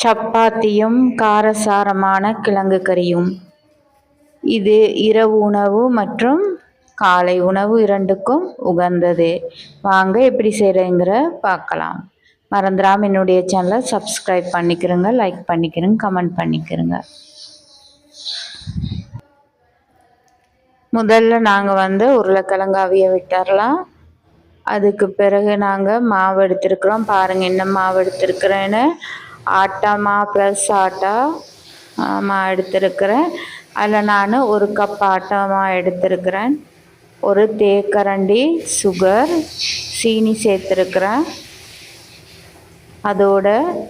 சப்பாத்தியும் காரசாரமான கிழங்கு கறியும். இது இரவு உணவு மற்றும் காலை உணவு இரண்டுக்கும் உகந்தது. வாங்க எப்படி செய்கிறேங்கிற பார்க்கலாம். மறந்துடாமல் என்னுடைய சேனலை சப்ஸ்கிரைப் பண்ணிக்கிறேங்க, லைக் பண்ணிக்கிறேங்க, கமெண்ட் பண்ணிக்கிறேங்க. முதல்ல நாங்கள் உருளைக்கிழங்கு அவிய விட்டுறலாம். அதுக்கு பிறகு நாங்கள் மாவு எடுத்துருக்குறோம். பாருங்கள் என்ன மாவு எடுத்துருக்குறேன்னு. ஆட்டா மாவு ப்ளஸ் ஆட்டா மாவு எடுத்துருக்கிறேன். அதில் நான் 1 கப் ஆட்டா மாவு எடுத்துருக்கிறேன். ஒரு தேக்கரண்டி சுகர் சீனி சேர்த்துருக்குறேன். அதோட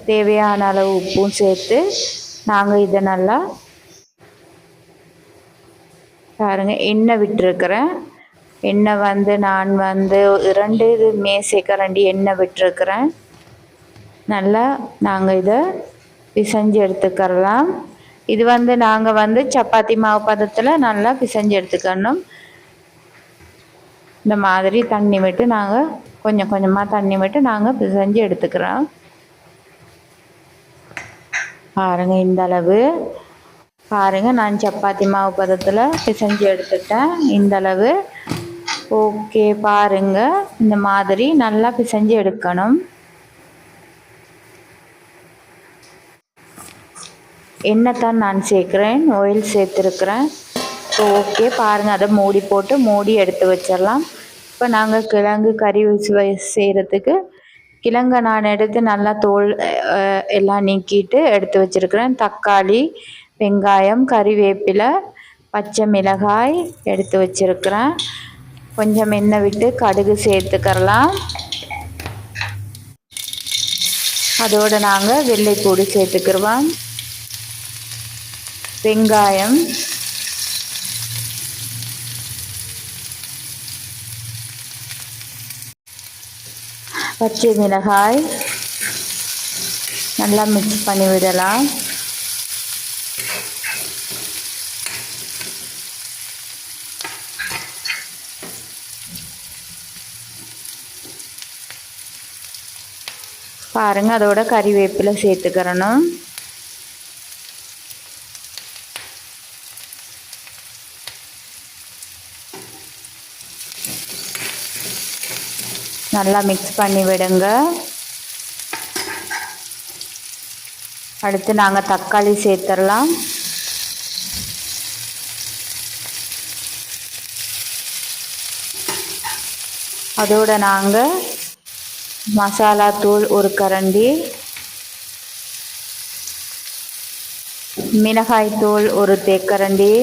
தேவையான அளவு உப்பும் சேர்த்து நாங்கள் இதை நல்லா பாருங்கள் எண்ணெய் விட்டுருக்கிறேன். எண்ணெய் நான் 2 மேசைக்கரண்டி எண்ணெய் விட்டுருக்கிறேன். நல்லா நாங்கள் இதை பிசைஞ்சு எடுத்துக்கிறலாம். இது நாங்கள் சப்பாத்தி மாவு பதத்தில் நல்லா பிசைஞ்சு எடுத்துக்கணும். இந்த மாதிரி தண்ணி விட்டு நாங்கள் கொஞ்சம் கொஞ்சமாக தண்ணி விட்டு நாங்கள் பிசைஞ்சு எடுத்துக்கிறோம். பாருங்கள் இந்த அளவு. பாருங்கள் நான் சப்பாத்தி மாவு பதத்தில் பிசைஞ்சு எடுத்துட்டேன். இந்த அளவு ஓகே. பாருங்கள் இந்த மாதிரி நல்லா பிசைஞ்சு எடுக்கணும். எண்ணெய் தான் நான் சேர்க்குறேன், ஆயில் சேர்த்துருக்குறேன். ஓகே பாருங்கள், அதை மூடி போட்டு மூடி எடுத்து வச்சிடலாம். இப்போ நாங்கள் கிழங்கு கறி செய்கிறதுக்கு கிழங்கை நான் எடுத்து நல்லா தோல் எல்லாம் நீக்கிட்டு எடுத்து வச்சுருக்கிறேன். தக்காளி, வெங்காயம், கறிவேப்பிலை, பச்சை மிளகாய் எடுத்து வச்சுருக்கிறேன். கொஞ்சம் எண்ணெய் விட்டு கடுகு சேர்த்துக்கிறலாம். அதோடு நாங்கள் வெள்ளைப்பூடு சேர்த்துக்கிடுவோம். வெங்காயம், பச்சை மிளகாய் நல்லா மிக்ஸ் பண்ணி விடலாம். பாருங்கள் அதோட கறிவேப்பிலை சேர்த்துக்கிறணும். நல்லா மிக்ஸ் பண்ணி விடுங்க. அடுத்து நாங்கள் தக்காளி சேர்த்துடலாம். அதோட நாங்கள் மசாலா தூள் 1 கரண்டி, மிளகாய் தூள் 1 தேக்கரண்டி,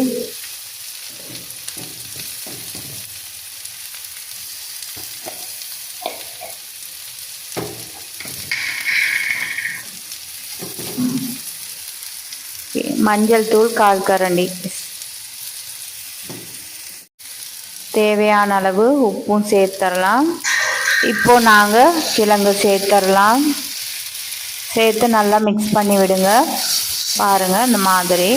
மஞ்சள் தூள் 1/4 கரண்டி, தேவையான அளவு உப்பும் சேர்த்துடலாம். இப்போ நாங்கள் கிழங்கு சேர்த்துடலாம். சேர்த்து நல்லா மிக்ஸ் பண்ணி விடுங்க. பாருங்கள் இந்த மாதிரி.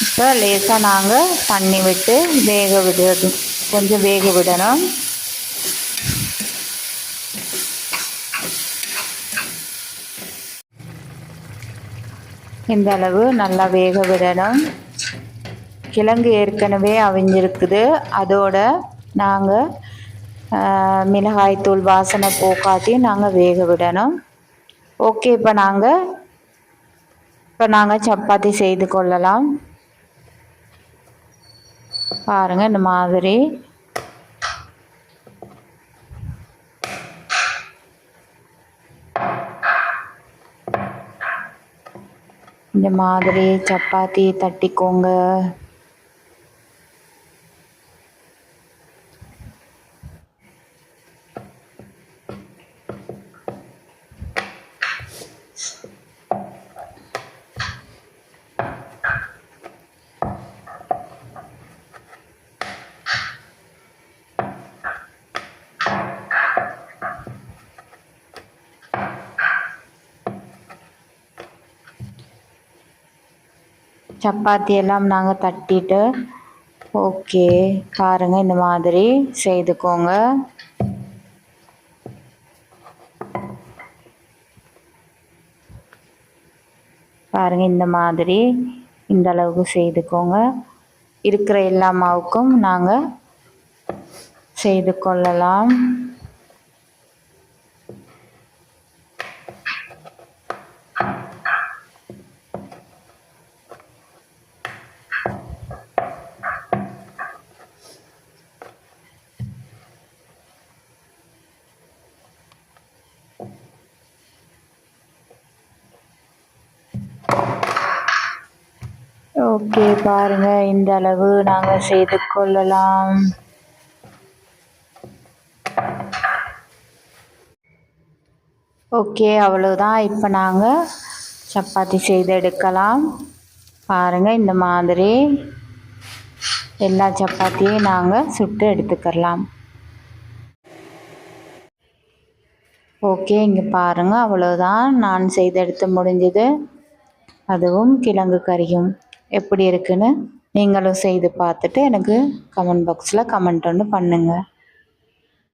இப்போ லேசாக நாங்கள் தண்ணி விட்டு கொஞ்சம் வேக விடணும். இந்த அளவு நல்லா வேக விடணும். கிழங்கு ஏற்கனவே அவிஞ்சிருக்குது. அதோட நாங்கள் மிளகாய்த்தூள் வாசனை போக்காட்டி நாங்கள் வேக விடணும். ஓகே, இப்போ நாங்கள் சப்பாத்தி செய்து கொள்ளலாம். பாருங்கள் இந்த மாதிரி. இந்த மாதிரி சப்பாத்தி தட்டிக்கோங்க. சப்பாத்தி எல்லாம் நாங்கள் தட்டிட்டு ஓகே, பாருங்கள் இந்த மாதிரி செய்துக்கோங்க. பாருங்கள் இந்த மாதிரி இந்த அளவுக்கு செய்துக்கோங்க. இருக்கிற எல்லா மாவுக்கும் நாங்கள் செய்து கொள்ளலாம். ஓகே, பாருங்கள் இந்த அளவு நாங்கள் செய்து கொள்ளலாம். ஓகே, அவ்வளோதான். இப்போ நாங்கள் சப்பாத்தி செய்து எடுக்கலாம். பாருங்கள் இந்த மாதிரி எல்லா சப்பாத்தியும் நாங்கள் சுட்டு எடுத்துக்கலாம். ஓகே, இங்கே பாருங்கள் அவ்வளோதான். நான் செய்து எடுத்து முடிஞ்சது. அதுவும் கிழங்கு கறியும் எப்படி இருக்குன்னு நீங்களும் செய்து பார்த்துட்டு எனக்கு கமெண்ட் பாக்ஸில் கமெண்ட் ஒன்று பண்ணுங்கள்.